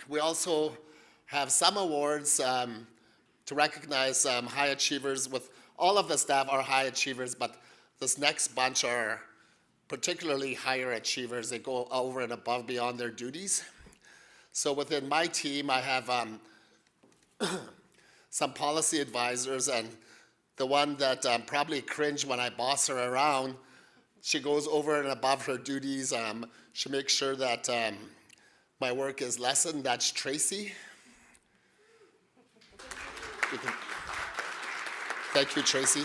We also have some awards to recognize high achievers. With all of the staff are high achievers, but this next bunch are particularly higher achievers. They go over and above beyond their duties. So within my team, I have some policy advisors, and the one that probably cringe when I boss her around, she goes over and above her duties. She makes sure that my work is lessened. That's Tracy. Thank you, Tracy.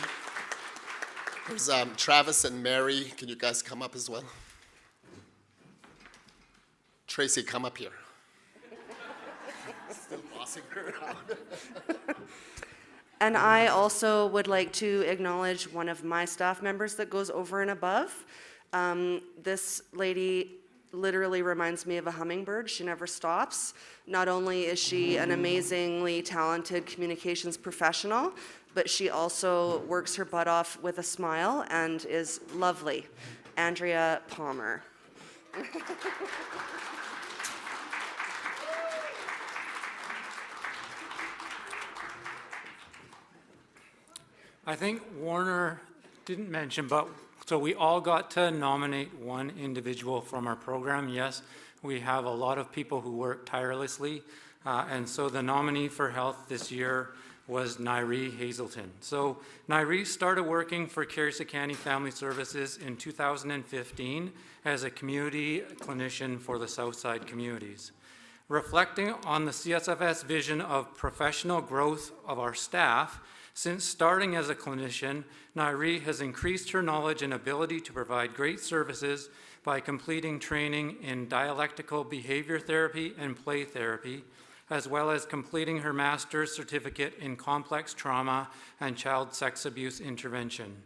There's Travis and Mary. Can you guys come up as well? Tracy, come up here. Still bossing her around. And I also would like to acknowledge one of my staff members that goes over and above. This lady literally reminds me of a hummingbird. She never stops. Not only is she an amazingly talented communications professional, but she also works her butt off with a smile and is lovely. Andrea Palmer. I think Warner didn't mention, but so we all got to nominate one individual from our program. Yes, we have a lot of people who work tirelessly, and so the nominee for health this year was Nairi Hazelton. So Nairi started working for Carrier and Sekani Family Services in 2015 as a community clinician for the Southside communities. Reflecting on the CSFS vision of professional growth of our staff, since starting as a clinician, Nairi has increased her knowledge and ability to provide great services by completing training in dialectical behavior therapy and play therapy, as well as completing her master's certificate in complex trauma and child sex abuse intervention.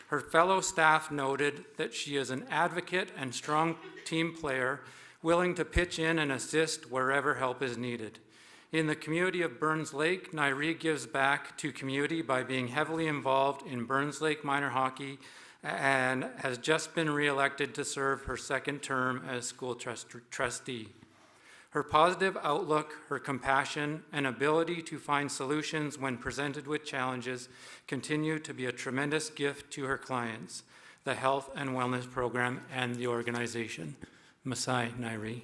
Her fellow staff noted that she is an advocate and strong team player, willing to pitch in and assist wherever help is needed. In the community of Burns Lake, Nairi gives back to community by being heavily involved in Burns Lake minor hockey and has just been re-elected to serve her second term as school trustee. Her positive outlook, her compassion, and ability to find solutions when presented with challenges continue to be a tremendous gift to her clients, the health and wellness program, and the organization. Masai Nairi.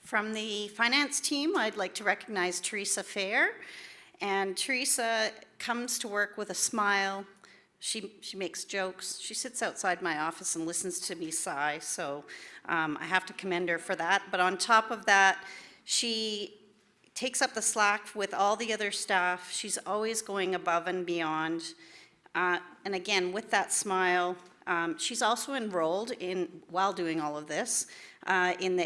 From the finance team, I'd like to recognize Teresa Fair. And Teresa comes to work with a smile. She makes jokes. She sits outside my office and listens to me sigh, so I have to commend her for that. But on top of that, she takes up the slack with all the other staff. She's always going above and beyond. And again, with that smile, she's also enrolled in, while doing all of this, in the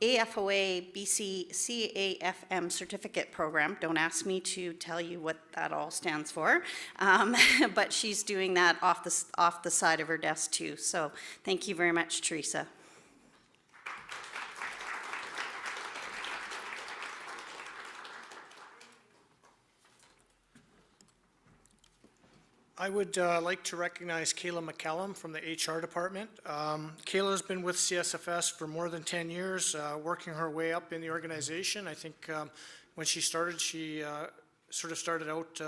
AFOA BC CAFM certificate program. Don't ask me to tell you what that all stands for, but she's doing that off the side of her desk too. So thank you very much, Teresa. I would like to recognize Kayla McCallum from the HR department. Kayla has been with CSFS for more than 10 years, working her way up in the organization. I think when she started, she sort of started out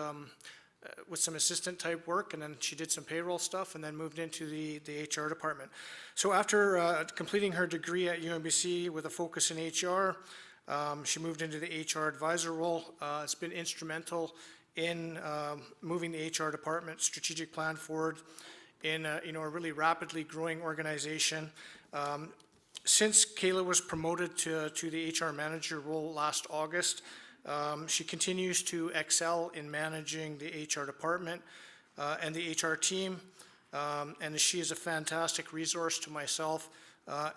with some assistant type work, and then she did some payroll stuff and then moved into the HR department. So after completing her degree at UNBC with a focus in HR, she moved into the HR advisor role. It's been instrumental in moving the HR department strategic plan forward in a really rapidly growing organization. Since Kayla was promoted to the HR manager role last August, she continues to excel in managing the HR department and the HR team, and she is a fantastic resource to myself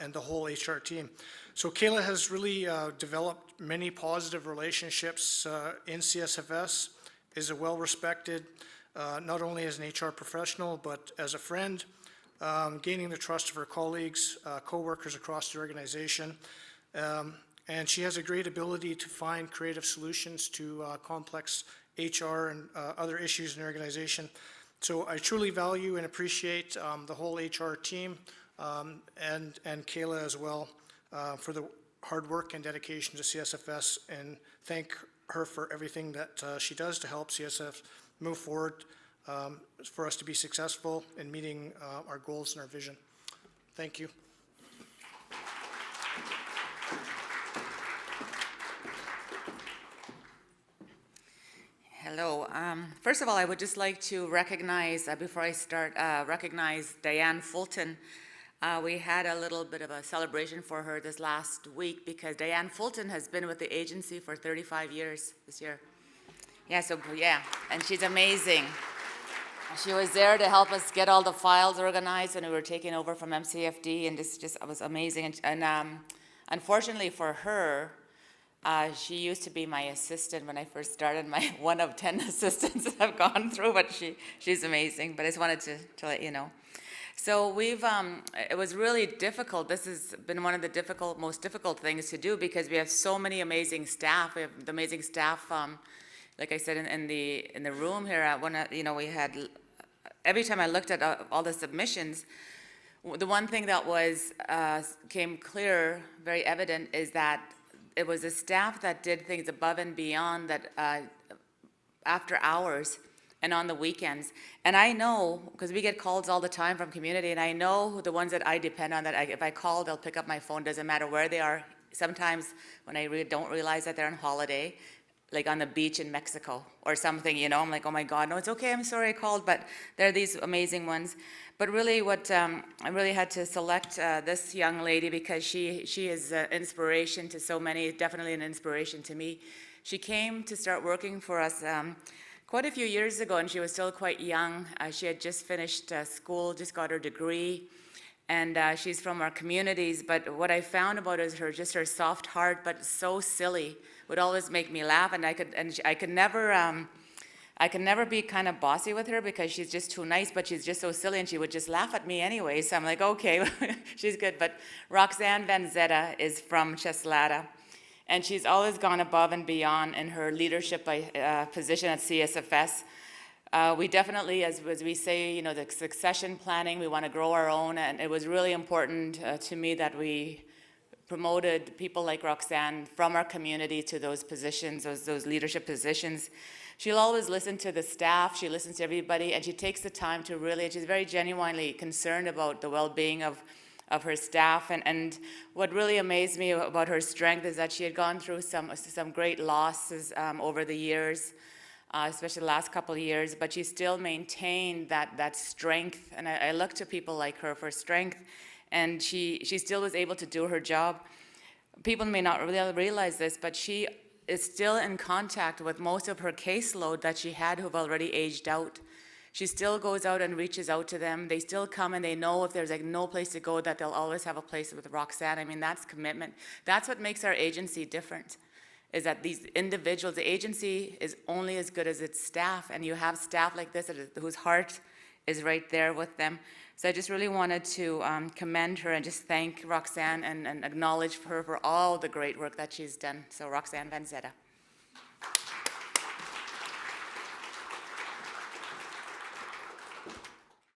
and the whole HR team. So Kayla has really developed many positive relationships in CSFS, is a well-respected, not only as an HR professional, but as a friend, gaining the trust of her colleagues, co-workers across the organization. And she has a great ability to find creative solutions to complex HR and other issues in the organization. So I truly value and appreciate the whole HR team and Kayla as well for the hard work and dedication to CSFS, and thank her for everything that she does to help CSF move forward for us to be successful in meeting our goals and our vision. Thank you. Hello. First of all, I would just like to recognize, before I start, recognize Diane Fulton. We had a little bit of a celebration for her this last week because Diane Fulton has been with the agency for 35 years this year. Yeah, and she's amazing. She was there to help us get all the files organized when we were taking over from MCFD, and this just was amazing. And unfortunately for her, she used to be my assistant when I first started, my one of 10 assistants that I've gone through, but she's amazing. But I just wanted to let you know. So it was really difficult. This has been one of the most difficult things to do because we have so many amazing staff. We have the amazing staff, like I said, in the room here. We had, every time I looked at all the submissions, the one thing that came clear, very evident, is that it was the staff that did things above and beyond that after hours and on the weekends. And I know, because we get calls all the time from community, and I know the ones that I depend on, that if I call, they'll pick up my phone, doesn't matter where they are. Sometimes when I don't realize that they're on holiday, like on the beach in Mexico or something, I'm like, oh my God, no, it's okay, I'm sorry I called, but they're these amazing ones. But really I really had to select this young lady because she is an inspiration to so many, definitely an inspiration to me. She came to start working for us quite a few years ago, and she was still quite young. She had just finished school, just got her degree, and she's from our communities. But what I found about her is her soft heart, but so silly, would always make me laugh. And I could never be kind of bossy with her because she's just too nice, but she's just so silly, and she would just laugh at me anyway. So I'm like, okay, she's good. But Roxanne Vanzetta is from Cheslada. And she's always gone above and beyond in her leadership position at CSFS. We definitely, as we say, the succession planning, we want to grow our own, and it was really important to me that we promoted people like Roxanne from our community to those positions, those leadership positions. She'll always listen to the staff, she listens to everybody, and she takes the time to really, she's very genuinely concerned about the well-being of her staff. And what really amazed me about her strength is that she had gone through some great losses over the years, especially the last couple of years, but she still maintained that strength. And I look to people like her for strength, and she still was able to do her job. People may not really realize this, but she is still in contact with most of her caseload that she had who've already aged out. She still goes out and reaches out to them. They still come, and they know if there's no place to go, that they'll always have a place with Roxanne. I mean, that's commitment. That's what makes our agency different, is that these individuals, the agency is only as good as its staff, and you have staff like this whose heart is right there with them. So I just really wanted to commend her and just thank Roxanne and acknowledge her for all the great work that she's done. So Roxanne Vanzetta.